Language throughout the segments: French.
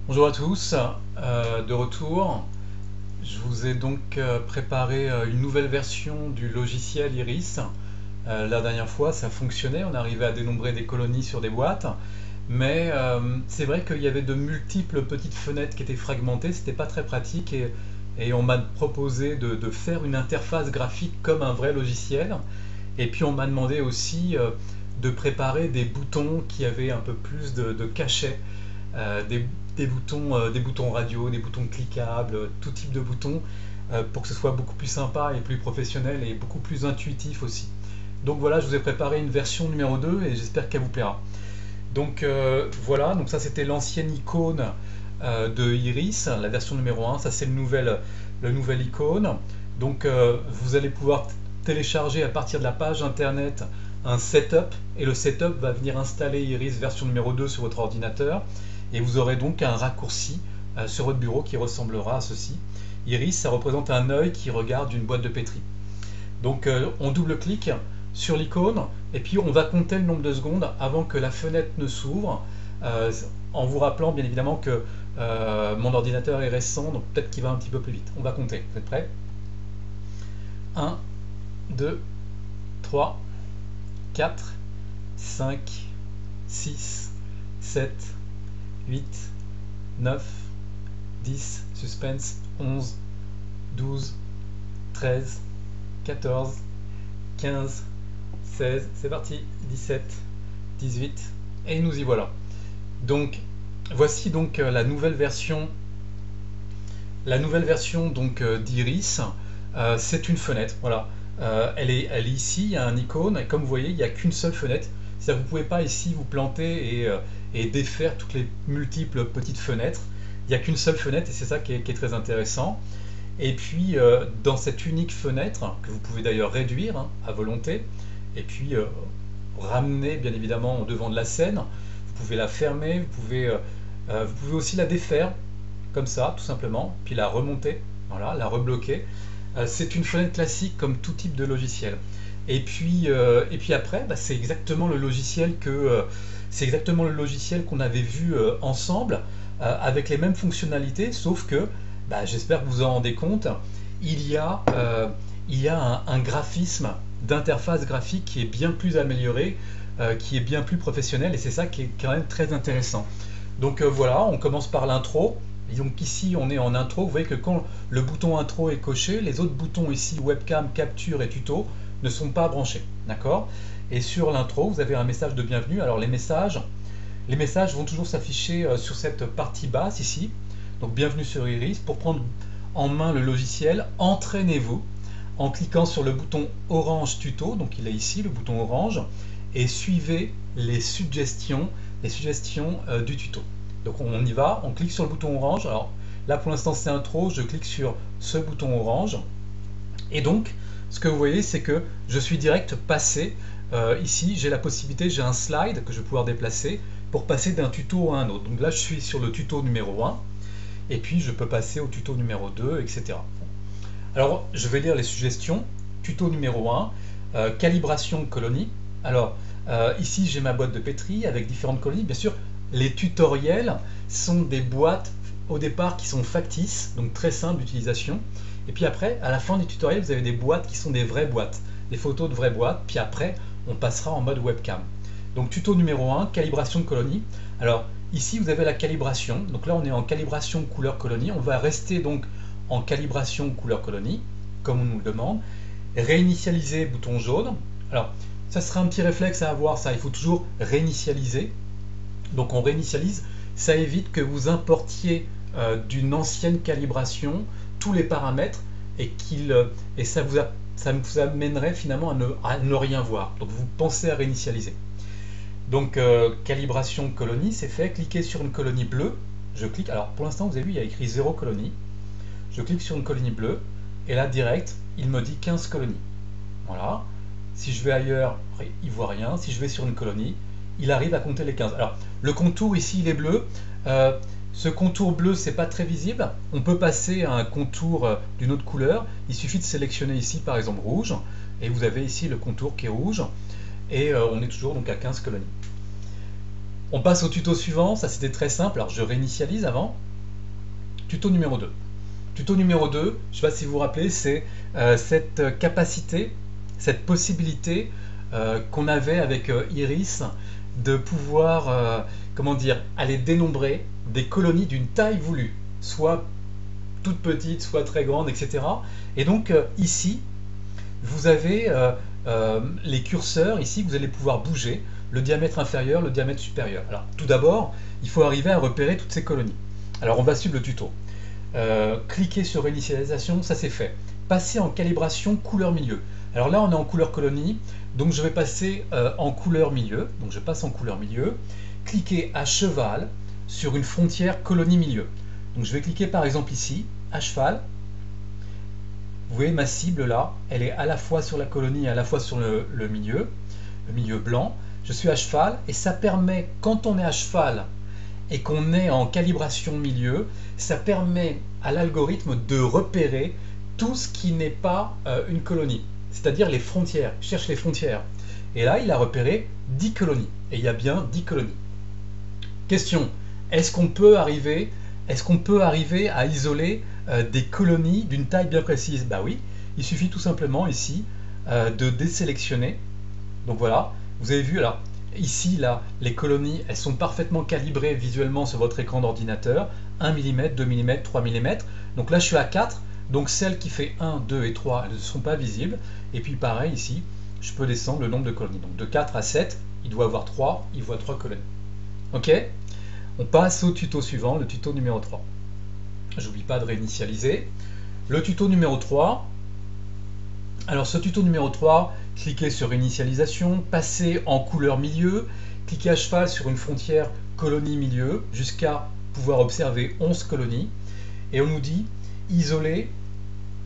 Bonjour à tous, de retour. Je vous ai donc préparé une nouvelle version du logiciel Iris. La dernière fois, ça fonctionnait, on arrivait à dénombrer des colonies sur des boîtes, mais c'est vrai qu'il y avait de multiples petites fenêtres qui étaient fragmentées, c'était pas très pratique et on m'a proposé de faire une interface graphique comme un vrai logiciel. Et puis on m'a demandé aussi de préparer des boutons qui avaient un peu plus de cachet, euh, des, des boutons radio, des boutons cliquables, tout type de boutons, pour que ce soit beaucoup plus sympa et plus professionnel et beaucoup plus intuitif aussi. Donc voilà, je vous ai préparé une version numéro 2 et j'espère qu'elle vous plaira. Donc voilà, donc ça c'était l'ancienne icône de Iris, la version numéro 1, ça c'est le nouvel icône. Donc vous allez pouvoir télécharger à partir de la page internet un setup et le setup va venir installer Iris version numéro 2 sur votre ordinateur et vous aurez donc un raccourci sur votre bureau qui ressemblera à ceci. Iris, ça représente un œil qui regarde une boîte de pétri. Donc on double-clique sur l'icône et puis on va compter le nombre de secondes avant que la fenêtre ne s'ouvre, euh, en vous rappelant bien évidemment que mon ordinateur est récent, donc peut-être qu'il va un petit peu plus vite. On va compter. Vous êtes prêts? 1, 2, 3, 4, 5, 6, 7, 8, 9, 10, suspense, 11, 12, 13, 14, 15, 16, c'est parti, 17, 18, et nous y voilà. Donc, voici donc la nouvelle version donc d'Iris. C'est une fenêtre, voilà. Elle est ici, il y a un icône, et comme vous voyez, il n'y a qu'une seule fenêtre. C'est-à-dire que vous ne pouvez pas ici vous planter et défaire toutes les multiples petites fenêtres. Il n'y a qu'une seule fenêtre et c'est ça qui est très intéressant. Et puis, dans cette unique fenêtre, que vous pouvez d'ailleurs réduire à volonté, et puis ramener bien évidemment au devant de la scène, vous pouvez la fermer, vous pouvez aussi la défaire, comme ça, tout simplement, puis la remonter, voilà, la rebloquer. C'est une fenêtre classique comme tout type de logiciel. Et puis après, bah, c'est exactement le logiciel qu'on avait vu ensemble, avec les mêmes fonctionnalités, sauf que bah, j'espère que vous en rendez compte, il y a, euh, il y a un graphisme d'interface graphique qui est bien plus amélioré, qui est bien plus professionnel, et c'est ça qui est quand même très intéressant. Donc voilà, on commence par l'intro. Et donc ici, on est en intro. Vous voyez que quand le bouton intro est coché, les autres boutons ici, webcam, capture et tuto, ne sont pas branchés. D'accord? Et sur l'intro, vous avez un message de bienvenue. Alors les messages vont toujours s'afficher sur cette partie basse ici. Donc bienvenue sur Iris. Pour prendre en main le logiciel, entraînez-vous en cliquant sur le bouton orange tuto. Donc il est ici, le bouton orange. Et suivez les suggestions du tuto. Donc on y va, on clique sur le bouton orange. Alors là pour l'instant c'est intro, je clique sur ce bouton orange. Et donc ce que vous voyez c'est que je suis direct passé. Ici j'ai la possibilité, j'ai un slide que je vais pouvoir déplacer pour passer d'un tuto à un autre. Donc là je suis sur le tuto numéro 1 et puis je peux passer au tuto numéro 2, etc. Alors je vais lire les suggestions. Tuto numéro 1, calibration colonie. Alors ici j'ai ma boîte de pétri avec différentes colonies. Bien sûr, les tutoriels sont des boîtes au départ qui sont factices, donc très simples d'utilisation. Et puis après, à la fin du tutoriel, vous avez des boîtes qui sont des vraies boîtes, des photos de vraies boîtes. Puis après, on passera en mode webcam. Donc tuto numéro 1, calibration de colonie. Alors ici, vous avez la calibration. Donc là, on est en calibration couleur colonie. On va rester donc en calibration couleur colonie, comme on nous le demande. Réinitialiser, bouton jaune. Alors, ça sera un petit réflexe à avoir, ça. Il faut toujours réinitialiser. Donc on réinitialise, ça évite que vous importiez d'une ancienne calibration tous les paramètres et ça vous amènerait finalement à ne rien voir. Donc vous pensez à réinitialiser. Donc calibration colonie, c'est fait. Cliquez sur une colonie bleue. Je clique. Alors pour l'instant, vous avez vu, il y a écrit 0 colonie. Je clique sur une colonie bleue et là direct, il me dit 15 colonies. Voilà. Si je vais ailleurs, il voit rien. Si je vais sur une colonie, il arrive à compter les 15. Alors, le contour ici, il est bleu. Ce contour bleu, c'est pas très visible. On peut passer à un contour d'une autre couleur. Il suffit de sélectionner ici, par exemple, rouge. Et vous avez ici le contour qui est rouge. Et on est toujours donc à 15 colonies. On passe au tuto suivant, ça c'était très simple, alors je réinitialise avant. Tuto numéro 2. Tuto numéro 2, je ne sais pas si vous vous rappelez, c'est cette capacité, cette possibilité qu'on avait avec Iris de pouvoir, comment dire, aller dénombrer des colonies d'une taille voulue, soit toute petite, soit très grande, etc. Et donc ici, vous avez les curseurs, ici, vous allez pouvoir bouger le diamètre inférieur, le diamètre supérieur. Alors tout d'abord, il faut arriver à repérer toutes ces colonies. Alors on va suivre le tuto. Cliquez sur initialisation, ça c'est fait. Passez en calibration couleur milieu. Alors là on est en couleur colonie, donc je vais passer en couleur milieu. Donc je passe en couleur milieu. Cliquez à cheval sur une frontière colonie milieu. Donc je vais cliquer par exemple ici, à cheval. Vous voyez ma cible là, elle est à la fois sur la colonie et à la fois sur le milieu blanc. Je suis à cheval et ça permet, quand on est à cheval et qu'on est en calibration milieu, ça permet à l'algorithme de repérer tout ce qui n'est pas une colonie, c'est-à-dire les frontières. Il cherche les frontières. Et là, il a repéré 10 colonies. Et il y a bien 10 colonies. Question, est-ce qu'on peut arriver à isoler des colonies d'une taille bien précise? Bah oui, il suffit tout simplement ici de désélectionner. Donc voilà, vous avez vu, alors ici, là, les colonies, elles sont parfaitement calibrées visuellement sur votre écran d'ordinateur. 1 mm, 2 mm, 3 mm. Donc là, je suis à 4. Donc celles qui fait 1, 2 et 3, elles ne sont pas visibles. Et puis pareil, ici, je peux descendre le nombre de colonies. Donc de 4 à 7, il doit avoir 3, il voit 3 colonies. Ok? On passe au tuto suivant, le tuto numéro 3. J'oublie pas de réinitialiser. Le tuto numéro 3. Alors ce tuto numéro 3, cliquez sur initialisation, passez en couleur milieu, cliquez à cheval sur une frontière colonie milieu jusqu'à pouvoir observer 11 colonies et on nous dit isoler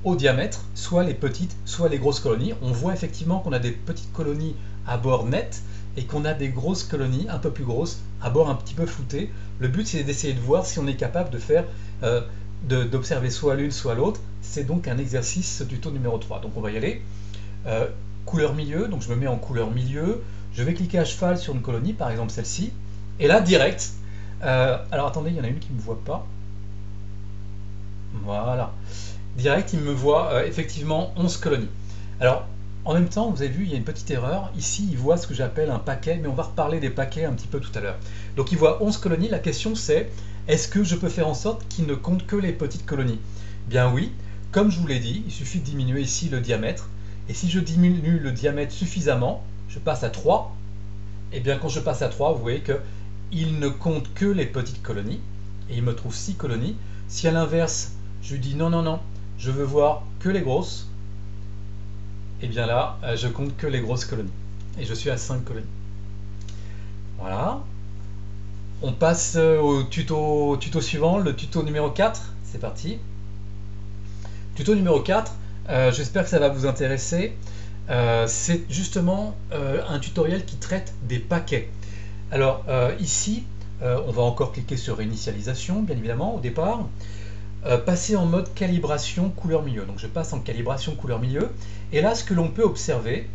au diamètre soit les petites soit les grosses colonies. On voit effectivement qu'on a des petites colonies à bord net et qu'on a des grosses colonies un peu plus grosses à bord un petit peu flouté. Le but c'est d'essayer de voir si on est capable de faire d'observer soit l'une soit l'autre. C'est donc un exercice, ce tuto numéro 3. Donc on va y aller. Couleur milieu, donc je me mets en couleur milieu. Je vais cliquer à cheval sur une colonie, par exemple celle-ci. Et là, direct. Alors attendez, il y en a une qui ne me voit pas. Voilà. Direct, il me voit effectivement 11 colonies. Alors, en même temps, vous avez vu, il y a une petite erreur. Ici, il voit ce que j'appelle un paquet, mais on va reparler des paquets un petit peu tout à l'heure. Donc il voit 11 colonies. La question c'est, est-ce que je peux faire en sorte qu'il ne compte que les petites colonies? Bien oui, comme je vous l'ai dit, il suffit de diminuer ici le diamètre. Et si je diminue le diamètre suffisamment, je passe à 3. Et bien quand je passe à 3, vous voyez qu'il ne compte que les petites colonies. Et il me trouve 6 colonies. Si à l'inverse, je lui dis non, non, non, je veux voir que les grosses, et bien là, je compte que les grosses colonies. Et je suis à 5 colonies. Voilà. On passe au tuto suivant, le tuto numéro 4. C'est parti. Tuto numéro 4, j'espère que ça va vous intéresser. C'est justement un tutoriel qui traite des paquets. Alors ici, on va encore cliquer sur initialisation, bien évidemment, au départ. Passer en mode calibration couleur milieu. Donc je passe en calibration couleur milieu. Et là, ce que l'on peut observer,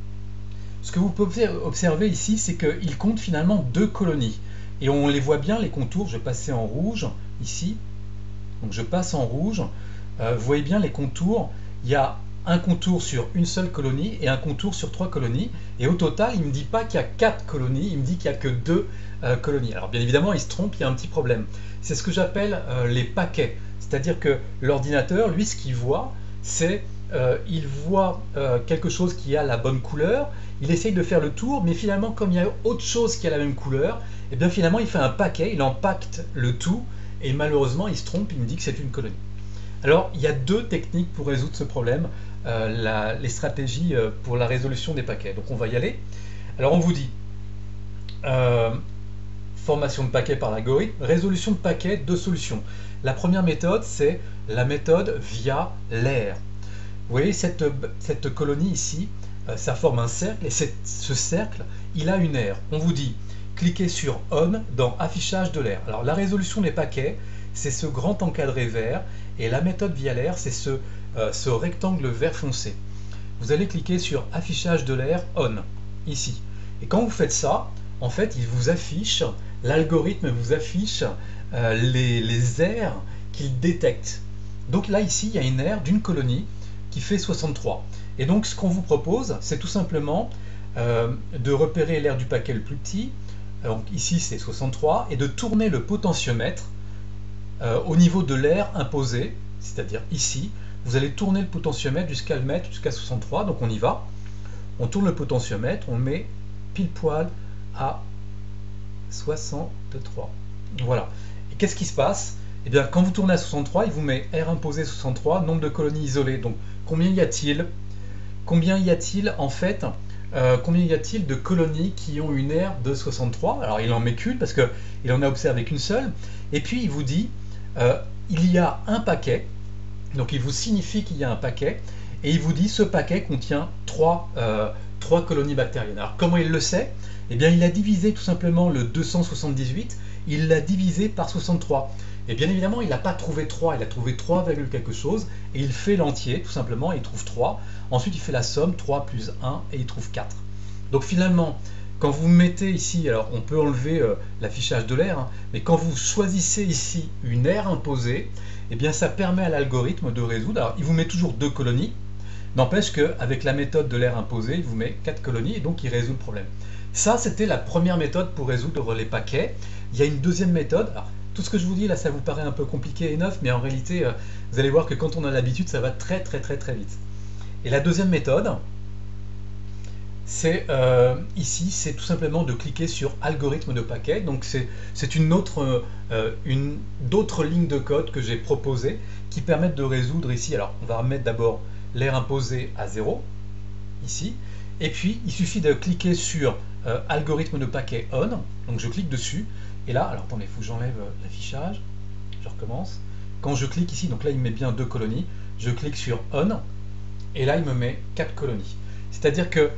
ce que vous pouvez observer ici, c'est qu'il compte finalement 2 colonies. Et on les voit bien, les contours. Je vais passer en rouge, ici. Donc je passe en rouge. Vous voyez bien les contours. Il y a un contour sur une seule colonie et un contour sur 3 colonies. Et au total, il ne me dit pas qu'il y a 4 colonies, il me dit qu'il n'y a que 2 colonies. Alors bien évidemment, il se trompe, il y a un petit problème. C'est ce que j'appelle les paquets. C'est-à-dire que l'ordinateur, lui, ce qu'il voit, c'est il voit quelque chose qui a la bonne couleur, il essaye de faire le tour, mais finalement, comme il y a autre chose qui a la même couleur, et bien finalement, il fait un paquet, il empacte le tout, et malheureusement, il se trompe, il me dit que c'est une colonie. Alors, il y a 2 techniques pour résoudre ce problème, les stratégies pour la résolution des paquets. Donc, on va y aller. Alors, on vous dit formation de paquets par l'algorithme, résolution de paquets, 2 solutions. La première méthode, c'est la méthode via l'air. Vous voyez cette colonie ici, ça forme un cercle, et ce cercle, il a une aire. On vous dit, cliquez sur On dans affichage de l'air. Alors la résolution des paquets, c'est ce grand encadré vert, et la méthode via l'air, c'est ce rectangle vert foncé. Vous allez cliquer sur affichage de l'air On, ici. Et quand vous faites ça, en fait, il vous affiche l'algorithme vous affiche les aires qu'il détecte. Donc là, ici, il y a une aire d'une colonie qui fait 63. Et donc, ce qu'on vous propose, c'est tout simplement de repérer l'aire du paquet le plus petit. Donc ici, c'est 63, et de tourner le potentiomètre au niveau de l'aire imposée, c'est-à-dire ici. Vous allez tourner le potentiomètre jusqu'à le mettre jusqu'à 63. Donc on y va. On tourne le potentiomètre, on le met pile poil à 63. Voilà. Et qu'est-ce qui se passe? Eh bien, quand vous tournez à 63, il vous met aire imposée 63, nombre de colonies isolées. Donc, combien y a-t-il? Combien y a-t-il en fait combien y a-t-il de colonies qui ont une aire de 63? Alors, il en met qu'une parce qu'il en a observé qu'une seule. Et puis, il vous dit, il y a un paquet. Donc, il vous signifie qu'il y a un paquet. Et il vous dit, ce paquet contient 3 colonies bactériennes. Alors, comment il le sait? Eh bien, il a divisé tout simplement le 278, il l'a divisé par 63. Et bien évidemment, il n'a pas trouvé 3, il a trouvé 3, quelque chose, et il fait l'entier, tout simplement, et il trouve 3. Ensuite, il fait la somme, 3 plus 1, et il trouve 4. Donc finalement, quand vous mettez ici, alors on peut enlever l'affichage de l'aire, hein, mais quand vous choisissez ici une aire imposée, eh bien ça permet à l'algorithme de résoudre. Alors, il vous met toujours 2 colonies, n'empêche qu'avec la méthode de l'aire imposée, il vous met 4 colonies, et donc il résout le problème. Ça, c'était la première méthode pour résoudre les paquets. Il y a une deuxième méthode. Alors, tout ce que je vous dis là, ça vous paraît un peu compliqué et neuf, mais en réalité, vous allez voir que quand on a l'habitude, ça va très vite. Et la deuxième méthode, c'est ici, c'est tout simplement de cliquer sur algorithme de paquet. Donc c'est d'autres lignes de code que j'ai proposées qui permettent de résoudre ici. Alors, on va remettre d'abord l'aire imposée à 0, ici. Et puis, il suffit de cliquer sur algorithme de paquet on. Donc, je clique dessus. Et là, alors attendez, il faut que j'enlève l'affichage. Je recommence. Quand je clique ici, donc là, il me met bien 2 colonies. Je clique sur on. Et là, il me met 4 colonies. C'est-à-dire que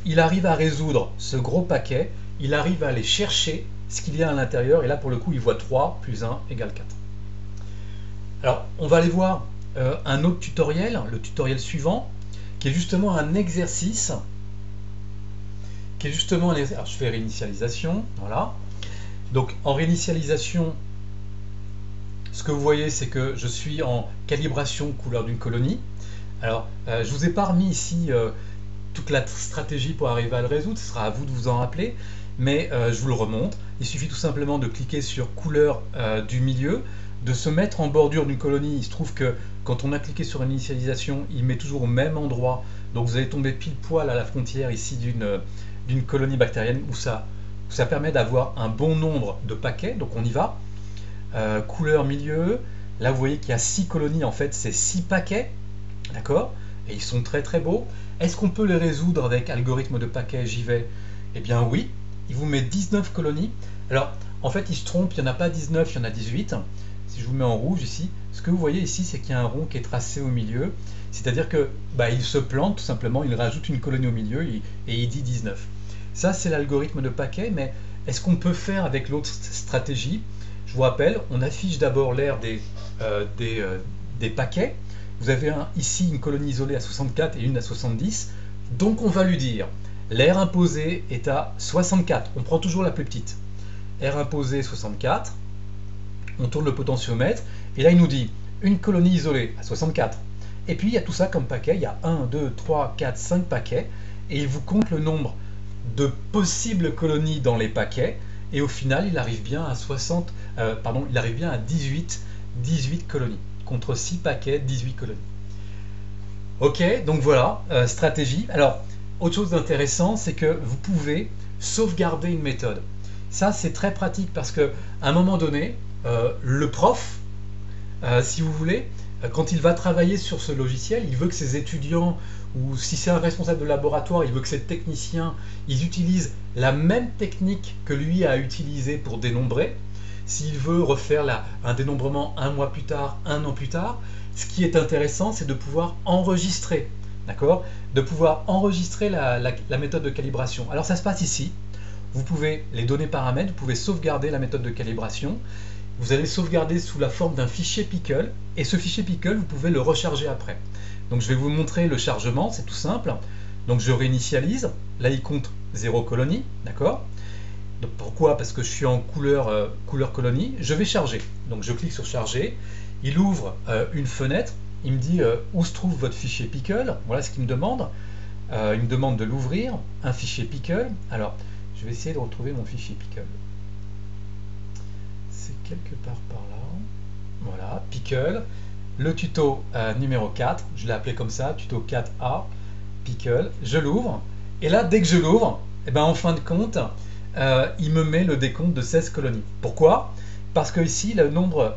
il arrive à résoudre ce gros paquet. Il arrive à aller chercher ce qu'il y a à l'intérieur. Et là, pour le coup, il voit 3 plus 1 égale 4. Alors, on va aller voir un autre tutoriel, le tutoriel suivant, qui est justement un exercice, alors je fais réinitialisation, voilà. Donc en réinitialisation, ce que vous voyez, c'est que je suis en calibration couleur d'une colonie. Alors, je vous ai pas remis ici toute la stratégie pour arriver à le résoudre, ce sera à vous de vous en rappeler, mais je vous le remonte. Il suffit tout simplement de cliquer sur couleur du milieu, de se mettre en bordure d'une colonie. Il se trouve que quand on a cliqué sur initialisation, il met toujours au même endroit, donc vous allez tomber pile poil à la frontière ici d'une colonie bactérienne où ça permet d'avoir un bon nombre de paquets. Donc on y va. Couleur milieu, là vous voyez qu'il y a 6 colonies, en fait c'est 6 paquets, d'accord, et ils sont très beaux. Est-ce qu'on peut les résoudre avec algorithme de paquet? J'y vais. Eh bien oui, il vous met 19 colonies. Alors en fait il se trompe, il n'y en a pas 19, il y en a 18. Si je vous mets en rouge ici, ce que vous voyez ici, c'est qu'il y a un rond qui est tracé au milieu, c'est-à-dire que il se plante tout simplement, il rajoute une colonie au milieu et il dit 19. Ça c'est l'algorithme de paquet, mais est-ce qu'on peut faire avec l'autre stratégie? Je vous rappelle, on affiche d'abord l'aire des paquets. Vous avez ici une colonie isolée à 64 et une à 70. Donc on va lui dire, l'aire imposée est à 64. On prend toujours la plus petite. Aire imposée 64. On tourne le potentiomètre. Et là il nous dit, une colonie isolée à 64. Et puis il y a tout ça comme paquet. Il y a 1, 2, 3, 4, 5 paquets. Et il vous compte le nombre de possibles colonies dans les paquets. Et au final, il arrive bien à 18 colonies. Contre 6 paquets, 18 colonies. Ok, donc voilà, stratégie. Alors, autre chose d'intéressant, c'est que vous pouvez sauvegarder une méthode. Ça, c'est très pratique parce qu'à un moment donné, le prof, si vous voulez, quand il va travailler sur ce logiciel, il veut que ses étudiants, ou si c'est un responsable de laboratoire, il veut que ses techniciens, ils utilisent la même technique que lui a utilisée pour dénombrer. S'il veut refaire un dénombrement un mois plus tard, un an plus tard, ce qui est intéressant, c'est de pouvoir enregistrer, d'accord? De pouvoir enregistrer la méthode de calibration. Alors ça se passe ici. Vous pouvez les données paramètres, vous pouvez sauvegarder la méthode de calibration. Vous allez sauvegarder sous la forme d'un fichier Pickle, et ce fichier Pickle, vous pouvez le recharger après. Donc je vais vous montrer le chargement, c'est tout simple. Donc je réinitialise, là il compte 0 colonie, d'accord? Donc pourquoi? Parce que je suis en couleur colonie. Je vais charger. Donc je clique sur charger. Il ouvre une fenêtre. Il me dit où se trouve votre fichier Pickle. Voilà ce qu'il me demande. Il me demande de l'ouvrir. Un fichier Pickle. Alors, je vais essayer de retrouver mon fichier Pickle. C'est quelque part par là. Voilà, Pickle. Le tuto numéro 4. Je l'ai appelé comme ça, tuto 4A. Pickle. Je l'ouvre. Et là, dès que je l'ouvre, eh ben, en fin de compte, il me met le décompte de 16 colonies. Pourquoi? Parce que ici, le nombre,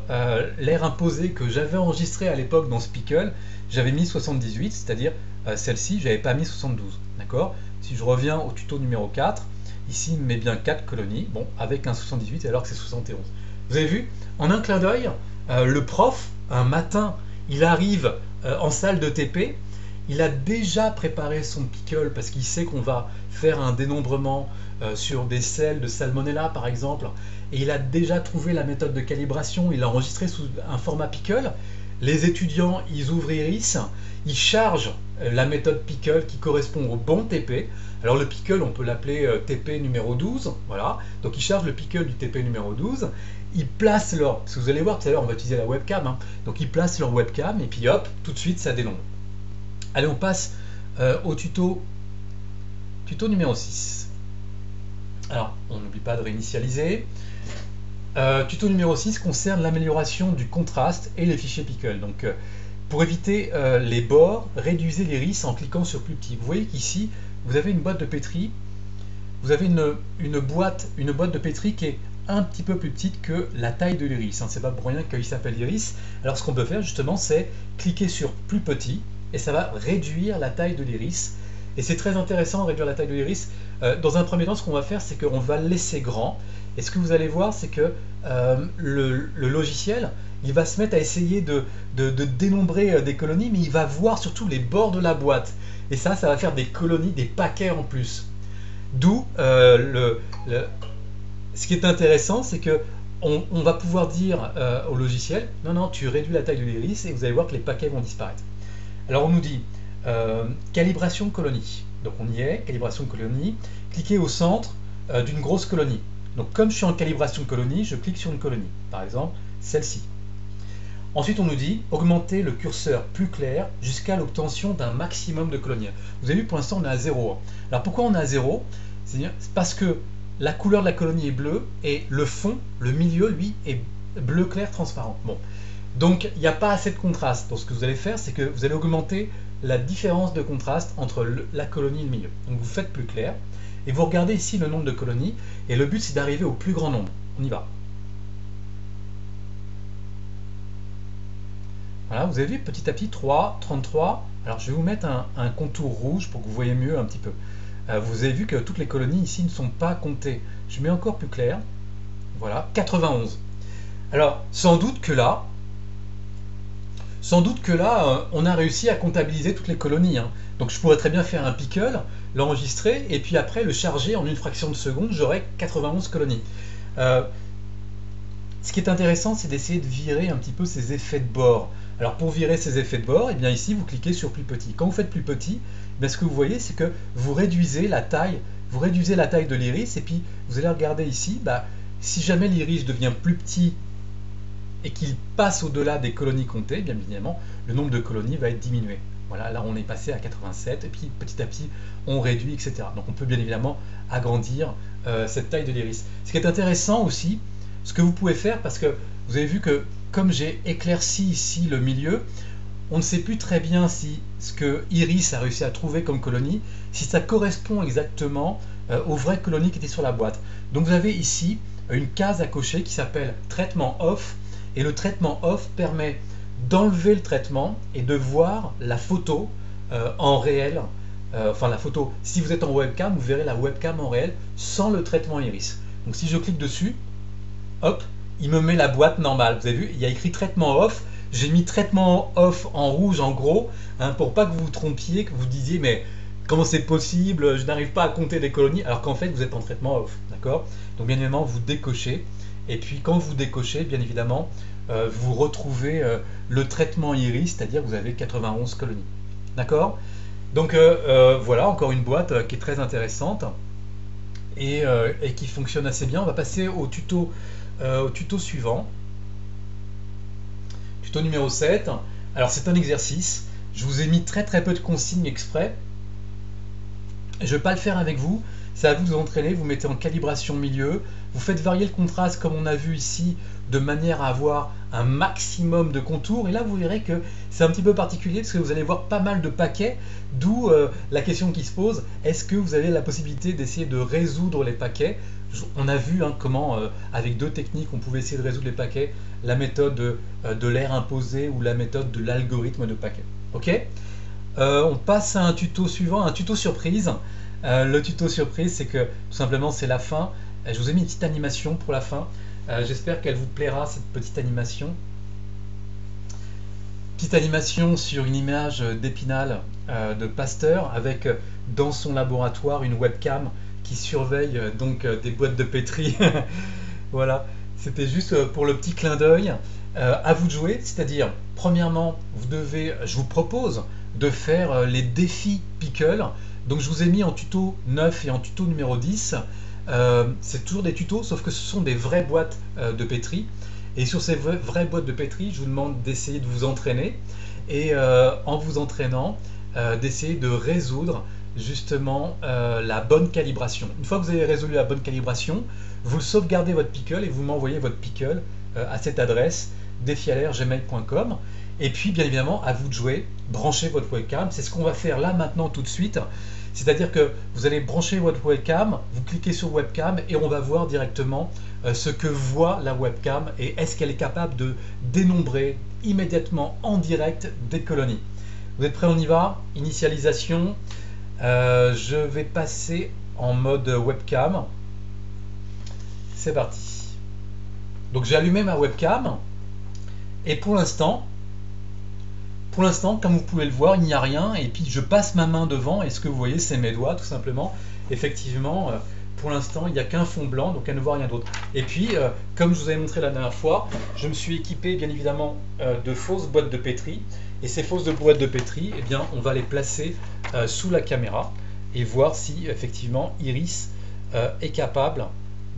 l'aire imposée que j'avais enregistré à l'époque dans ce Pickle, j'avais mis 78, c'est-à-dire celle-ci, je n'avais pas mis 72. D'accord? Si je reviens au tuto numéro 4, ici, il me met bien 4 colonies, bon, avec un 78 alors que c'est 71. Vous avez vu? En un clin d'œil, le prof, un matin, il arrive en salle de TP, il a déjà préparé son Pickle parce qu'il sait qu'on va faire un dénombrement sur des selles de salmonella par exemple, et il a déjà trouvé la méthode de calibration, il l'a enregistré sous un format Pickle. Les étudiants, ils ouvrent Iris, ils chargent la méthode Pickle qui correspond au bon TP. Alors le Pickle, on peut l'appeler TP numéro 12, voilà. Donc ils chargent le Pickle du TP numéro 12, ils placent leur, parce que vous allez voir tout à l'heure, on va utiliser la webcam, hein. Donc ils placent leur webcam et puis hop, tout de suite ça dénombre. Allez, on passe au tuto numéro 6. Alors, on n'oublie pas de réinitialiser. Tuto numéro 6 concerne l'amélioration du contraste et les fichiers Pickle. Donc, pour éviter les bords, réduisez l'iris en cliquant sur plus petit. Vous voyez qu'ici, vous avez une boîte de pétri. Vous avez une boîte de pétri qui est un petit peu plus petite que la taille de l'iris. C'est pas pour rien qu'il s'appelle iris. Alors, ce qu'on peut faire justement, c'est cliquer sur plus petit. Et ça va réduire la taille de l'iris. Et c'est très intéressant de réduire la taille de l'iris. Dans un premier temps, ce qu'on va faire, c'est qu'on va le laisser grand. Et ce que vous allez voir, c'est que le logiciel, il va se mettre à essayer de dénombrer des colonies, mais il va voir surtout les bords de la boîte. Et ça va faire des colonies, des paquets en plus. D'où ce qui est intéressant, c'est que on va pouvoir dire au logiciel, non, non, tu réduis la taille de l'iris et vous allez voir que les paquets vont disparaître. Alors on nous dit calibration colonie. Donc on y est, calibration colonie. Cliquez au centre d'une grosse colonie. Donc comme je suis en calibration colonie, je clique sur une colonie. Par exemple, celle-ci. Ensuite on nous dit augmenter le curseur plus clair jusqu'à l'obtention d'un maximum de colonies. Vous avez vu pour l'instant on est à 0. Alors pourquoi on est à 0? C'est parce que la couleur de la colonie est bleue et le fond, le milieu, lui, est bleu clair transparent. Bon. Donc, il n'y a pas assez de contraste. Donc, ce que vous allez faire, c'est que vous allez augmenter la différence de contraste entre la colonie et le milieu. Donc, vous faites plus clair. Et vous regardez ici le nombre de colonies. Et le but, c'est d'arriver au plus grand nombre. On y va. Voilà, vous avez vu, petit à petit, 3, 33. Alors, je vais vous mettre un contour rouge pour que vous voyez mieux un petit peu. Vous avez vu que toutes les colonies ici ne sont pas comptées. Je mets encore plus clair. Voilà, 91. Alors, sans doute que là, on a réussi à comptabiliser toutes les colonies. Hein. Donc je pourrais très bien faire un Pickle, l'enregistrer, et puis après le charger en une fraction de seconde, j'aurai 91 colonies. Ce qui est intéressant, c'est d'essayer de virer un petit peu ces effets de bord. Alors pour virer ces effets de bord, eh bien ici vous cliquez sur plus petit. Quand vous faites plus petit, eh bien ce que vous voyez, c'est que vous réduisez la taille de l'iris, et puis vous allez regarder ici, si jamais l'iris devient plus petit et qu'il passe au-delà des colonies comptées, bien évidemment, le nombre de colonies va être diminué. Voilà, là on est passé à 87, et puis petit à petit on réduit, etc. Donc on peut bien évidemment agrandir cette taille de l'iris. Ce qui est intéressant aussi, ce que vous pouvez faire, parce que vous avez vu que comme j'ai éclairci ici le milieu, on ne sait plus très bien si ce que Iris a réussi à trouver comme colonie, si ça correspond exactement aux vraies colonies qui étaient sur la boîte. Donc vous avez ici une case à cocher qui s'appelle traitement off, et le traitement off permet d'enlever le traitement et de voir la photo en réel. Enfin la photo, si vous êtes en webcam, vous verrez la webcam en réel sans le traitement iris. Donc si je clique dessus, hop, il me met la boîte normale. Vous avez vu, il y a écrit traitement off. J'ai mis traitement off en rouge en gros, hein, pour pas que vous vous trompiez, que vous disiez mais comment c'est possible, je n'arrive pas à compter des colonies, alors qu'en fait vous êtes en traitement off. D'accord? Donc bien évidemment vous décochez. Et puis quand vous décochez, bien évidemment, vous retrouvez le traitement iris, c'est-à-dire que vous avez 91 colonies. D'accord? Donc voilà, encore une boîte qui est très intéressante. et qui fonctionne assez bien. On va passer au tuto suivant, tuto numéro 7. Alors c'est un exercice, je vous ai mis très très peu de consignes exprès. Je ne vais pas le faire avec vous, c'est à vous de vous entraîner, vous mettez en calibration milieu, vous faites varier le contraste comme on a vu ici, de manière à avoir un maximum de contours, et là vous verrez que c'est un petit peu particulier parce que vous allez voir pas mal de paquets, d'où la question qui se pose, est-ce que vous avez la possibilité d'essayer de résoudre les paquets? On a vu comment avec deux techniques on pouvait essayer de résoudre les paquets, la méthode de l'aire imposée ou la méthode de l'algorithme de paquets. Ok. On passe à un tuto suivant, un tuto surprise. Le tuto surprise, c'est que tout simplement c'est la fin. Je vous ai mis une petite animation pour la fin. J'espère qu'elle vous plaira, cette petite animation. Petite animation sur une image d'Épinal de Pasteur avec dans son laboratoire une webcam qui surveille donc des boîtes de pétri. Voilà, c'était juste pour le petit clin d'œil. À vous de jouer, c'est-à-dire, premièrement, je vous propose de faire les défis Pickle. Donc je vous ai mis en tuto 9 et en tuto numéro 10. C'est toujours des tutos, sauf que ce sont des vraies boîtes de pétri. Et sur ces vraies boîtes de pétri, je vous demande d'essayer de vous entraîner. Et en vous entraînant, d'essayer de résoudre justement la bonne calibration. Une fois que vous avez résolu la bonne calibration, vous sauvegardez votre Pickle et vous m'envoyez votre Pickle à cette adresse defialaire@gmail.com. Et puis bien évidemment à vous de jouer, branchez votre webcam, c'est ce qu'on va faire là maintenant tout de suite. C'est-à-dire que vous allez brancher votre webcam, vous cliquez sur webcam et on va voir directement ce que voit la webcam et est-ce qu'elle est capable de dénombrer immédiatement en direct des colonies. Vous êtes prêts, on y va? Initialisation. Je vais passer en mode webcam. C'est parti. Donc j'ai allumé ma webcam et pour l'instant, comme vous pouvez le voir, il n'y a rien et puis je passe ma main devant et ce que vous voyez c'est mes doigts tout simplement. Effectivement, pour l'instant il n'y a qu'un fond blanc donc elle ne voit rien d'autre. Et puis, comme je vous avais montré la dernière fois, je me suis équipé bien évidemment de fausses boîtes de pétri et ces fausses boîtes de pétri, eh bien, on va les placer sous la caméra et voir si effectivement Iris est capable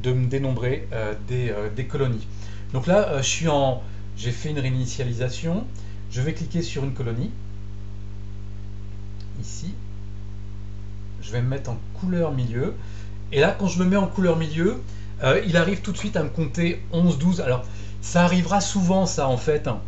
de me dénombrer des colonies. Donc là, j'ai fait une réinitialisation. Je vais cliquer sur une colonie. Ici. Je vais me mettre en couleur milieu. Et là, quand je me mets en couleur milieu, il arrive tout de suite à me compter 11, 12. Alors, ça arrivera souvent, ça, en fait, hein,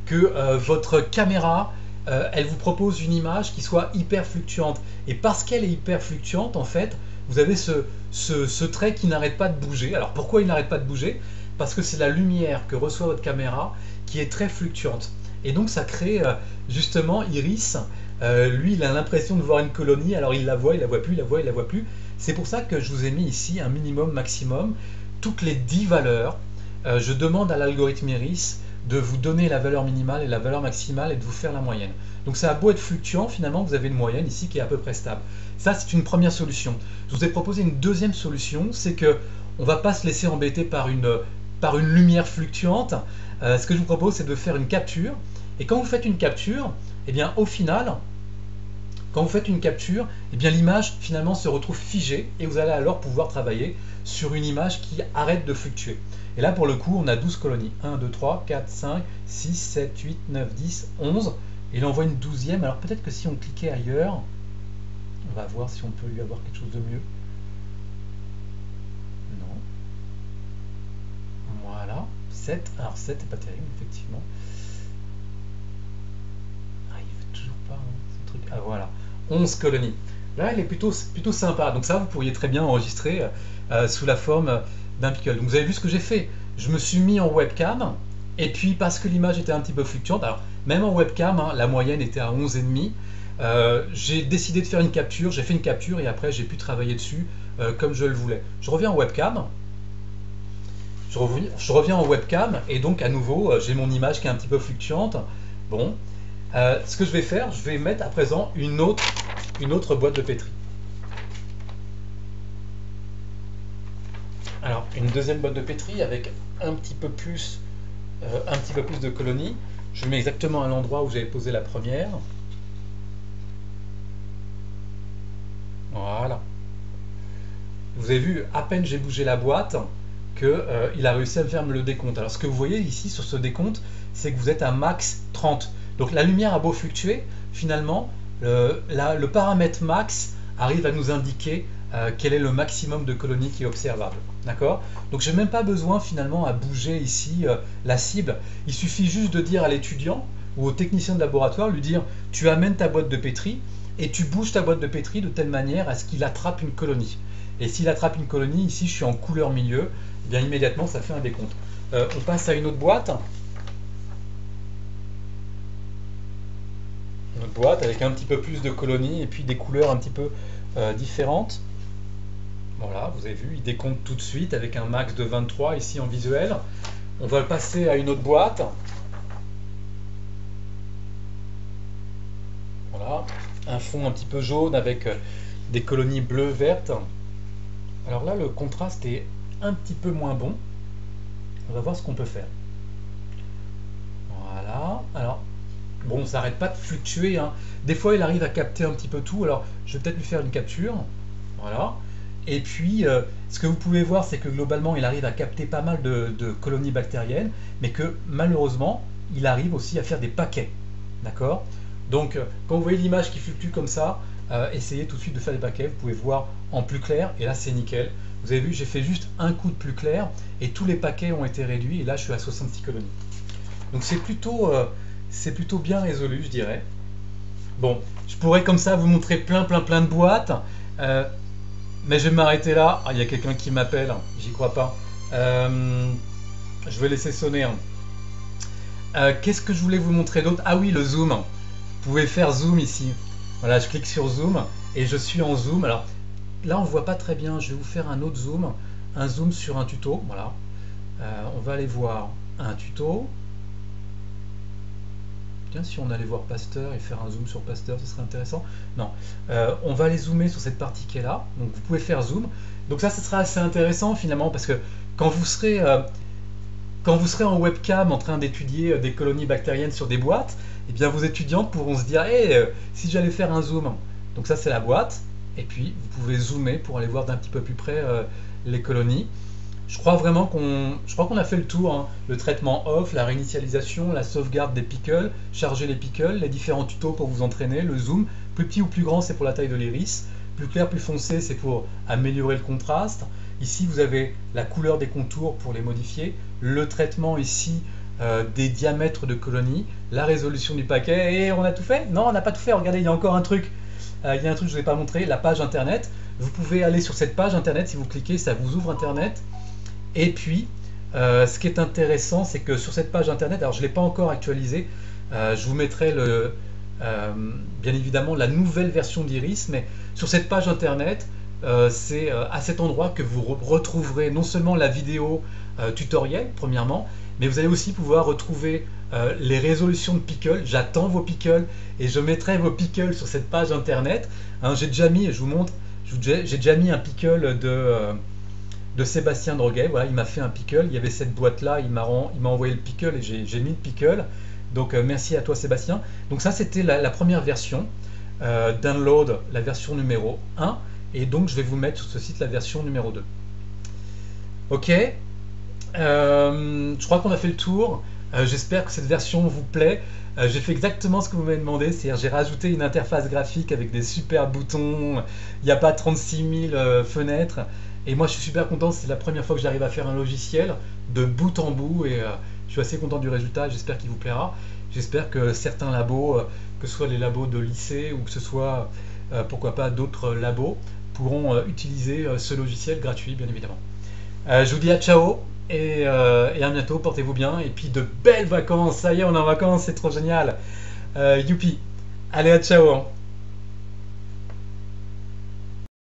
que votre caméra, elle vous propose une image qui soit hyper fluctuante. Et parce qu'elle est hyper fluctuante, en fait, vous avez ce trait qui n'arrête pas de bouger. Alors, pourquoi il n'arrête pas de bouger? Parce que c'est la lumière que reçoit votre caméra qui est très fluctuante. Et donc ça crée justement Iris, lui il a l'impression de voir une colonie, alors il la voit plus, il la voit plus. C'est pour ça que je vous ai mis ici un minimum, maximum, toutes les 10 valeurs. Je demande à l'algorithme Iris de vous donner la valeur minimale et la valeur maximale et de vous faire la moyenne. Donc ça a beau être fluctuant, finalement vous avez une moyenne ici qui est à peu près stable. Ça c'est une première solution. Je vous ai proposé une deuxième solution, c'est que on ne va pas se laisser embêter par une lumière fluctuante. Ce que je vous propose, c'est de faire une capture. Et quand vous faites une capture, eh bien, au final, quand vous faites une capture, eh bien, l'image finalement se retrouve figée et vous allez alors pouvoir travailler sur une image qui arrête de fluctuer. Et là, pour le coup, on a 12 colonies. 1, 2, 3, 4, 5, 6, 7, 8, 9, 10, 11. Et il envoie une 12e. Alors peut-être que si on cliquait ailleurs, on va voir si on peut lui avoir quelque chose de mieux. Non. Voilà. 7. Alors 7 n'est pas terrible, effectivement. Ah, il veut toujours pas, hein, ce truc. Ah, voilà. 11 colonies. Là, elle est plutôt sympa. Donc ça, vous pourriez très bien enregistrer sous la forme d'un pickle. Donc vous avez vu ce que j'ai fait. Je me suis mis en webcam. Et puis, parce que l'image était un petit peu fluctuante, alors même en webcam, hein, la moyenne était à 11,5. J'ai décidé de faire une capture. J'ai fait une capture et après, j'ai pu travailler dessus comme je le voulais. Je reviens en webcam. Je reviens en webcam et donc à nouveau j'ai mon image qui est un petit peu fluctuante. Bon, ce que je vais faire, je vais mettre à présent une autre boîte de pétri. Alors une deuxième boîte de pétri avec un petit peu plus de colonies. Je mets exactement à l'endroit où j'avais posé la première. Voilà. Vous avez vu, à peine j'ai bougé la boîte que il a réussi à me faire le décompte. Alors ce que vous voyez ici sur ce décompte, c'est que vous êtes à max 30. Donc la lumière a beau fluctuer, finalement, le paramètre max arrive à nous indiquer quel est le maximum de colonies qui est observable. D'accord? Donc je n'ai même pas besoin finalement à bouger ici la cible. Il suffit juste de dire à l'étudiant ou au technicien de laboratoire, lui dire tu amènes ta boîte de pétri et tu bouges ta boîte de pétri de telle manière à ce qu'il attrape une colonie. Et s'il attrape une colonie, ici je suis en couleur milieu, eh bien immédiatement ça fait un décompte. On passe à une autre boîte. Une autre boîte avec un petit peu plus de colonies et puis des couleurs un petit peu différentes. Voilà, vous avez vu, il décompte tout de suite avec un max de 23 ici en visuel. On va le passer à une autre boîte. Voilà, un fond un petit peu jaune avec des colonies bleues, vertes. Alors là, le contraste est un petit peu moins bon. On va voir ce qu'on peut faire. Voilà, alors, bon, ça n'arrête pas de fluctuer, hein. Des fois, il arrive à capter un petit peu tout. Alors, je vais peut-être lui faire une capture. Voilà. Et puis, ce que vous pouvez voir, c'est que globalement, il arrive à capter pas mal de colonies bactériennes, mais que malheureusement, il arrive aussi à faire des paquets. D'accord? Donc, quand vous voyez l'image qui fluctue comme ça, essayez tout de suite de faire des paquets. Vous pouvez voir en plus clair, et là, c'est nickel. Vous avez vu, j'ai fait juste un coup de plus clair, et tous les paquets ont été réduits, et là, je suis à 66 colonies. Donc, c'est plutôt bien résolu, je dirais. Bon, je pourrais comme ça vous montrer plein de boîtes. Mais je vais m'arrêter là. Ah, il y a quelqu'un qui m'appelle, j'y crois pas. Je vais laisser sonner. Qu'est-ce que je voulais vous montrer d'autre? Ah oui, le zoom. Vous pouvez faire zoom ici. Voilà, je clique sur zoom et je suis en zoom. Alors là, on ne voit pas très bien. Je vais vous faire un autre zoom. Un zoom sur un tuto. Voilà. On va aller voir un tuto. Si on allait voir Pasteur et faire un zoom sur Pasteur, ce serait intéressant. Non, on va aller zoomer sur cette partie qui est là. Donc vous pouvez faire zoom. Donc ça, ce sera assez intéressant finalement parce que quand vous serez en webcam en train d'étudier des colonies bactériennes sur des boîtes, eh bien vos étudiants pourront se dire hey, si j'allais faire un zoom. Donc ça, c'est la boîte. Et puis vous pouvez zoomer pour aller voir d'un petit peu plus près les colonies. Je crois vraiment qu'on a fait le tour, hein. Le traitement off, la réinitialisation, la sauvegarde des pickles, charger les pickles, les différents tutos pour vous entraîner, le zoom, plus petit ou plus grand c'est pour la taille de l'iris, plus clair, plus foncé c'est pour améliorer le contraste. Ici vous avez la couleur des contours pour les modifier, le traitement ici des diamètres de colonies, la résolution du paquet, et on a tout fait? Non, on n'a pas tout fait, regardez, il y a encore un truc. Il y a un truc que je ne vous ai pas montré, la page internet. Vous pouvez aller sur cette page internet, si vous cliquez, ça vous ouvre internet. Et puis, ce qui est intéressant, c'est que sur cette page internet, alors je ne l'ai pas encore actualisé, je vous mettrai bien évidemment la nouvelle version d'Iris, mais sur cette page internet, c'est à cet endroit que vous retrouverez non seulement la vidéo tutoriel, premièrement, mais vous allez aussi pouvoir retrouver les résolutions de pickles. J'attends vos pickles et je mettrai vos pickles sur cette page internet. Hein, j'ai déjà mis, je vous montre, j'ai déjà mis un pickle de Sébastien Droguet. Voilà, il m'a fait un pickle, il y avait cette boîte là, il m'a envoyé le pickle et j'ai mis le pickle. Donc merci à toi Sébastien. Donc ça c'était la première version, download la version numéro 1, et donc je vais vous mettre sur ce site la version numéro 2. Ok, je crois qu'on a fait le tour. J'espère que cette version vous plaît. J'ai fait exactement ce que vous m'avez demandé, c'est-à-dire j'ai rajouté une interface graphique avec des super boutons, il n'y a pas 36 000 fenêtres, et moi je suis super content, c'est la première fois que j'arrive à faire un logiciel de bout en bout, et je suis assez content du résultat, j'espère qu'il vous plaira. J'espère que certains labos, que ce soit les labos de lycée ou que ce soit pourquoi pas d'autres labos, pourront utiliser ce logiciel gratuit bien évidemment. Je vous dis à ciao et à bientôt, portez-vous bien et puis de belles vacances, ça y est on est en vacances, c'est trop génial, youpi, allez à ciao hein.